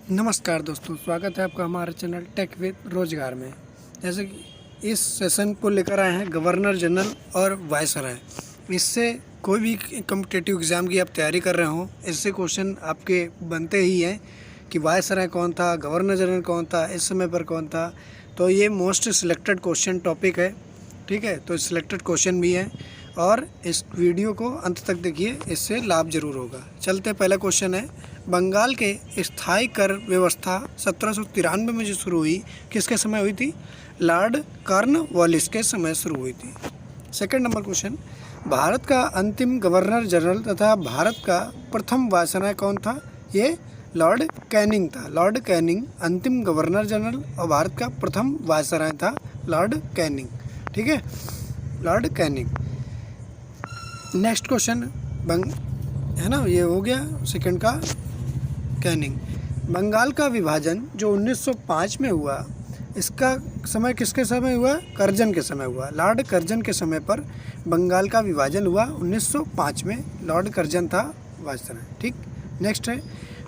नमस्कार दोस्तों, स्वागत है आपका हमारे चैनल टेक विद रोजगार में। जैसे कि इस सेशन को लेकर आए हैं गवर्नर जनरल और वायसराय। इससे कोई भी कॉम्पिटिटिव एग्ज़ाम की आप तैयारी कर रहे हो, इससे क्वेश्चन आपके बनते ही हैं कि वायसराय कौन था, गवर्नर जनरल कौन था, इस समय पर कौन था। तो ये मोस्ट सिलेक्टेड क्वेश्चन टॉपिक है, ठीक है। तो सिलेक्टेड क्वेश्चन भी है और इस वीडियो को अंत तक देखिए, इससे लाभ जरूर होगा। चलते पहला क्वेश्चन है, बंगाल के स्थायी कर व्यवस्था 1793 में जो शुरू हुई, किसके समय हुई थी? लॉर्ड कॉर्नवालिस के समय शुरू हुई थी। सेकंड नंबर क्वेश्चन, भारत का अंतिम गवर्नर जनरल तथा भारत का प्रथम वायसराय कौन था? ये लॉर्ड कैनिंग था। लॉर्ड कैनिंग अंतिम गवर्नर जनरल और भारत का प्रथम वायसराय था लॉर्ड कैनिंग, ठीक है, लॉर्ड कैनिंग। नेक्स्ट क्वेश्चन है ना, ये हो गया सेकंड का कैनिंग। बंगाल का विभाजन जो 1905 में हुआ, इसका समय किसके समय हुआ? कर्जन के समय हुआ। लॉर्ड कर्जन के समय पर बंगाल का विभाजन हुआ 1905 में। लॉर्ड कर्जन था वायसराय, ठीक। नेक्स्ट है,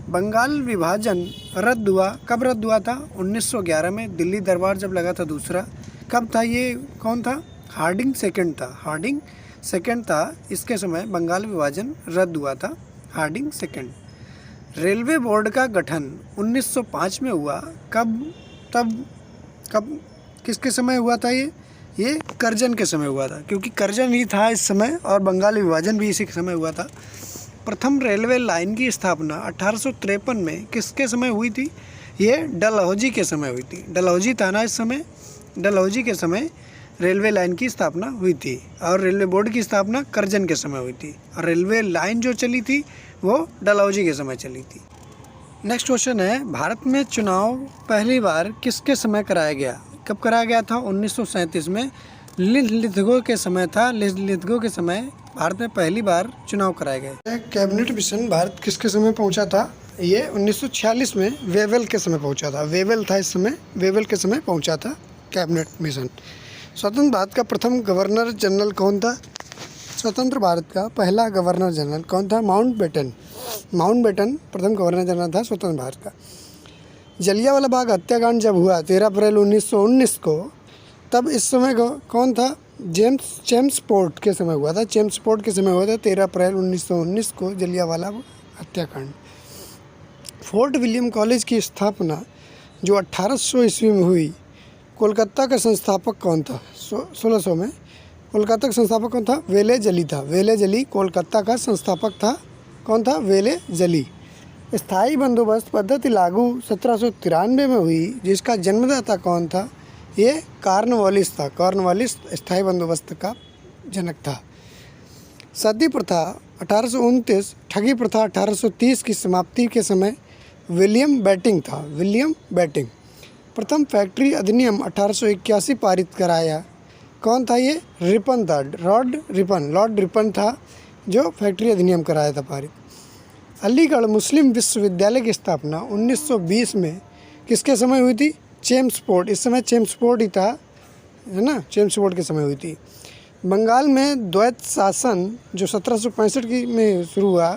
बंगाल विभाजन रद्द हुआ, कब रद्द हुआ था? 1911 में, दिल्ली दरबार जब लगा था दूसरा। कब था ये? कौन था? हार्डिंग सेकंड था। हार्डिंग सेकंड था, इसके समय बंगाल विभाजन रद्द हुआ था, हार्डिंग सेकंड। रेलवे बोर्ड का गठन 1905 में हुआ, कब किसके समय हुआ था? ये कर्जन के समय हुआ था, क्योंकि कर्जन ही था इस समय और बंगाल विभाजन भी इसी के समय हुआ था। प्रथम रेलवे लाइन की स्थापना 1853 में किसके समय हुई थी? ये डलहौजी के समय हुई थी। डलहौजी था ना इस समय, डलहौजी के समय रेलवे लाइन की स्थापना हुई थी और रेलवे बोर्ड की स्थापना कर्जन के समय हुई थी और रेलवे लाइन जो चली थी वो डलहौजी के समय चली थी। नेक्स्ट क्वेश्चन है, भारत में चुनाव पहली बार किसके समय कराया गया? कब कराया गया था? 1937 में। लिथगो के समय था। लिथगो के समय भारत में पहली बार चुनाव कराया गया। कैबिनेट मिशन भारत किसके समय पहुंचा था? ये 1946 में वेवेल के समय पहुंचा था। वेवेल था इस समय, वेवेल के समय पहुंचा था कैबिनेट मिशन। स्वतंत्र भारत का प्रथम गवर्नर जनरल कौन था? स्वतंत्र भारत का पहला गवर्नर जनरल कौन था? माउंटबेटन। माउंटबेटन प्रथम गवर्नर जनरल था स्वतंत्र भारत का। जलियांवाला बाग हत्याकांड जब हुआ 13 अप्रैल 1919 को, तब इस समय कौन था? चेम्सफोर्ड के समय हुआ था। चेम्सफोर्ड के समय हुआ था 13 अप्रैल 1919 को जलियांवाला हत्याकांड। फोर्ट विलियम कॉलेज की स्थापना जो 1800 ईस्वी में हुई, कोलकाता का संस्थापक कौन था? 1600 में कोलकाता का संस्थापक कौन था? वेले जली था। वेले जली कोलकाता का संस्थापक था। कौन था? वेले जली। स्थायी बंदोबस्त पद्धति लागू 1793 में हुई, जिसका जन्मदाता कौन था? ये कॉर्नवालिस था। कॉर्नवालिस स्थायी बंदोबस्त का जनक था। सती प्रथा 1829, ठगी प्रथा 1830 की समाप्ति के समय विलियम बेटिंग था। William Bentinck. प्रथम फैक्ट्री अधिनियम 1881 पारित कराया, कौन था? ये रिपन था। लॉर्ड रिपन था जो फैक्ट्री अधिनियम कराया था पारित। अलीगढ़ मुस्लिम विश्वविद्यालय की स्थापना 1920 में किसके समय हुई थी? चेम्सफोर्ड। इस समय चेम्सफोर्ड ही था, है ना, चेम्सफोर्ड के समय हुई थी। बंगाल में द्वैत शासन जो 1765 में शुरू हुआ,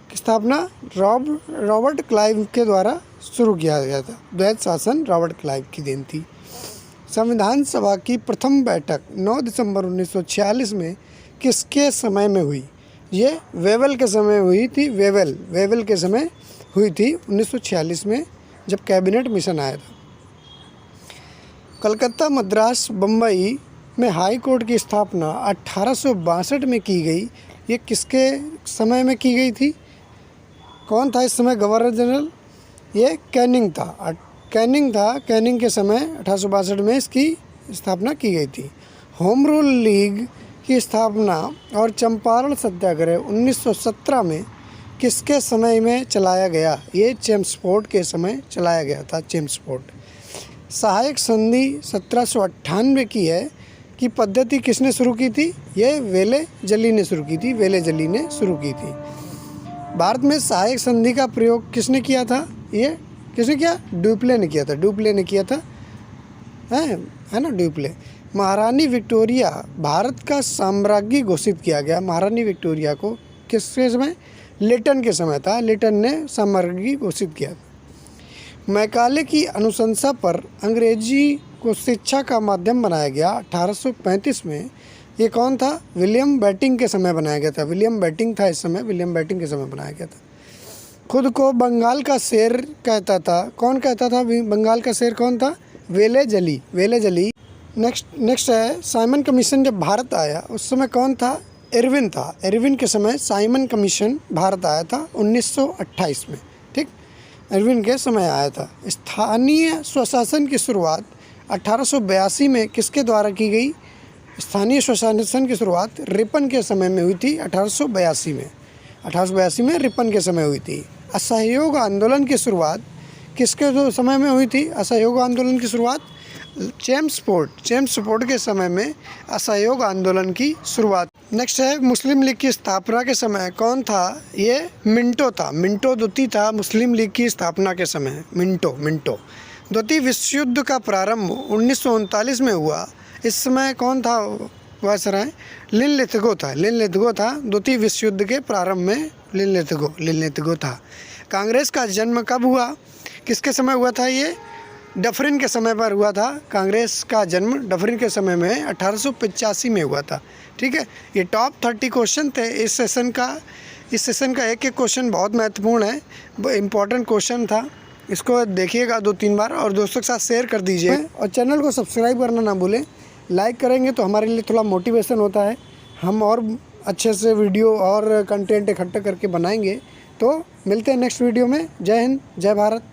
की स्थापना रॉबर्ट क्लाइव के द्वारा शुरू किया गया था। द्वैत शासन रॉबर्ट क्लाइव की देन थी। संविधान सभा की प्रथम बैठक 9 दिसंबर 1946 में किसके समय में हुई? ये वेवेल के समय हुई थी। वेवेल के समय हुई थी 1946 में, जब कैबिनेट मिशन आया था। कलकत्ता, मद्रास, बम्बई में हाई कोर्ट की स्थापना 1862 में की गई। ये किसके समय में की गई थी? कौन था इस समय गवर्नर जनरल? ये कैनिंग था। कैनिंग के समय 1862 में इसकी स्थापना की गई थी। होम रूल लीग की स्थापना और चंपारण सत्याग्रह 1917 में किसके समय में चलाया गया? ये चेम्सफोर्ड के समय चलाया गया था। चेम्सफोर्ड। सहायक संधि 1798 की है कि पद्धति किसने शुरू की थी? ये वेले जली ने शुरू की थी। वेले जली ने शुरू की थी। भारत में सहायक संधि का प्रयोग किसने किया था? ये किसने किया? ड्यूप्ले ने किया था। ड्यूप्ले ने किया था, है ना, ड्यूप्ले। महारानी विक्टोरिया भारत का साम्राज्ञी घोषित किया गया। महारानी विक्टोरिया को किसके समय? लिटन के समय था। लिटन ने साम्राज्ञी घोषित किया। मैकाले की अनुशंसा पर अंग्रेजी को शिक्षा का माध्यम बनाया गया 1835 में। ये कौन था? विलियम बेंटिंक के समय बनाया गया था। विलियम बेंटिंक था इस समय, विलियम बेंटिंक के समय बनाया गया था। खुद को बंगाल का शेर कहता था। कौन कहता था बंगाल का शेर? कौन था? Wellesley, Wellesley. नेक्स्ट है, साइमन कमीशन जब भारत आया उस समय कौन था? इरविन था। इरविन के समय साइमन कमीशन भारत आया था 1928 में। ठीक, इरविन के समय आया था। स्थानीय स्वशासन की शुरुआत 1882 में किसके द्वारा की गई? स्थानीय स्वशासन की शुरुआत रिपन के समय में हुई थी 1882 में। 1882 में रिपन के समय हुई थी। असहयोग आंदोलन की शुरुआत किसके समय में हुई थी? असहयोग आंदोलन की शुरुआत चेम्सफोर्ड के समय में असहयोग आंदोलन की शुरुआत। नेक्स्ट है, मुस्लिम लीग की स्थापना के समय कौन था? ये मिंटो था। मिंटो द्वितीय था मुस्लिम लीग की स्थापना के समय। मिंटो। द्वितीय विश्व युद्ध का प्रारंभ 1939 में हुआ। इस समय कौन था वायसराय? लिनलिथगो था। लिनलिथगो था द्वितीय विश्व युद्ध के प्रारंभ में। लिनलिथगो था। कांग्रेस का जन्म कब हुआ? किसके समय हुआ था? ये डफरिन के समय पर हुआ था। कांग्रेस का जन्म डफरिन के समय में 1885 में हुआ था। ठीक है, ये टॉप 30 क्वेश्चन थे इस सेशन का एक एक क्वेश्चन बहुत महत्वपूर्ण है, इम्पोर्टेंट क्वेश्चन था। इसको देखिएगा 2-3 बार और दोस्तों के साथ शेयर कर दीजिए और चैनल को सब्सक्राइब करना ना भूलें। लाइक करेंगे तो हमारे लिए थोड़ा मोटिवेशन होता है, हम और अच्छे से वीडियो और कंटेंट इकट्ठा करके बनाएंगे। तो मिलते हैं नेक्स्ट वीडियो में। जय हिंद, जय भारत।